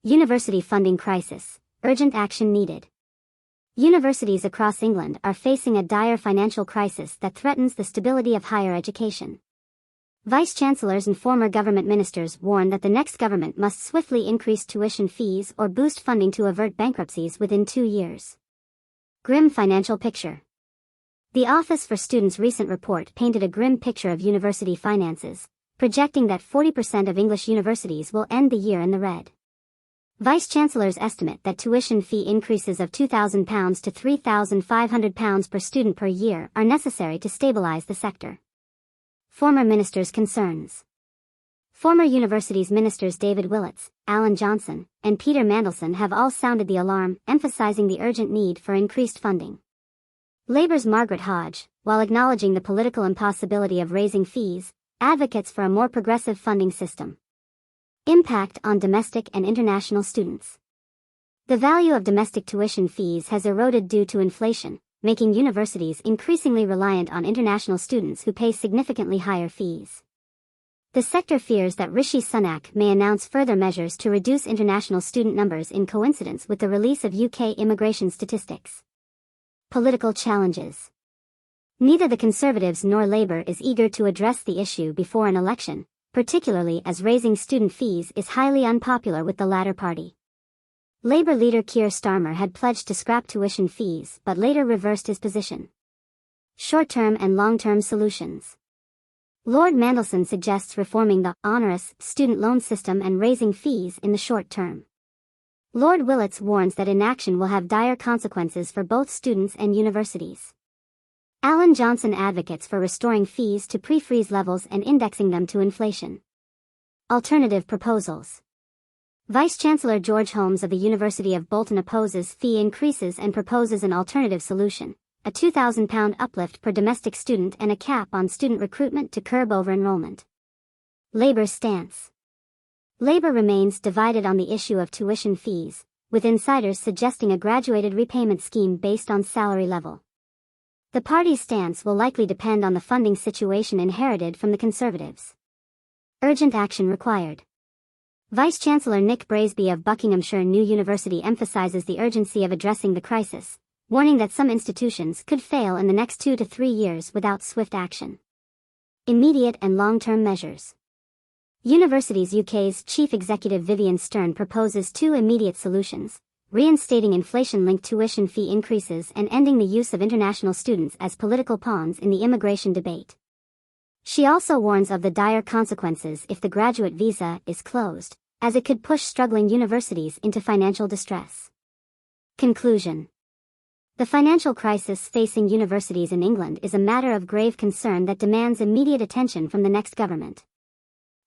University funding crisis. Urgent action needed. Universities across England are facing a dire financial crisis that threatens the stability of higher education. Vice-chancellors and former government ministers warn that the next government must swiftly increase tuition fees or boost funding to avert bankruptcies within 2 years. Grim financial picture. The Office for Students' recent report painted a grim picture of university finances, projecting that 40% of English universities will end the year in the red. Vice-chancellors estimate that tuition fee increases of £2,000 to £3,500 per student per year are necessary to stabilize the sector. Former ministers' concerns. Former universities ministers David Willetts, Alan Johnson, and Peter Mandelson have all sounded the alarm, emphasizing the urgent need for increased funding. Labour's Margaret Hodge, while acknowledging the political impossibility of raising fees, advocates for a more progressive funding system. Impact on domestic and international students. The value of domestic tuition fees has eroded due to inflation, making universities increasingly reliant on international students who pay significantly higher fees. The sector fears that Rishi Sunak may announce further measures to reduce international student numbers in coincidence with the release of UK immigration statistics. Political challenges. Neither the Conservatives nor Labour is eager to address the issue before an election, particularly as raising student fees is highly unpopular with the latter party. Labour leader Keir Starmer had pledged to scrap tuition fees but later reversed his position. Short-term and long-term solutions. Lord Mandelson suggests reforming the onerous student loan system and raising fees in the short term. Lord Willetts warns that inaction will have dire consequences for both students and universities. Alan Johnson advocates for restoring fees to pre-freeze levels and indexing them to inflation. Alternative proposals. Vice-Chancellor George Holmes of the University of Bolton opposes fee increases and proposes an alternative solution, a £2,000 uplift per domestic student and a cap on student recruitment to curb over-enrollment. Labour's stance. Labour remains divided on the issue of tuition fees, with insiders suggesting a graduated repayment scheme based on salary level. The party's stance will likely depend on the funding situation inherited from the Conservatives. Urgent action required. Vice-Chancellor Nick Braisby of Buckinghamshire New University emphasises the urgency of addressing the crisis, warning that some institutions could fail in the next 2 to 3 years without swift action. Immediate and long-term measures. Universities UK's Chief Executive Vivienne Stern proposes 2 immediate solutions, reinstating inflation-linked tuition fee increases and ending the use of international students as political pawns in the immigration debate. She also warns of the dire consequences if the graduate visa is closed, as it could push struggling universities into financial distress. Conclusion. The financial crisis facing universities in England is a matter of grave concern that demands immediate attention from the next government.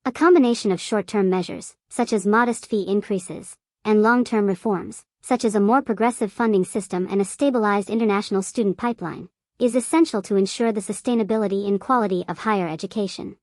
A combination of short-term measures, such as modest fee increases, and long-term reforms, such as a more progressive funding system and a stabilized international student pipeline, is essential to ensure the sustainability and quality of higher education.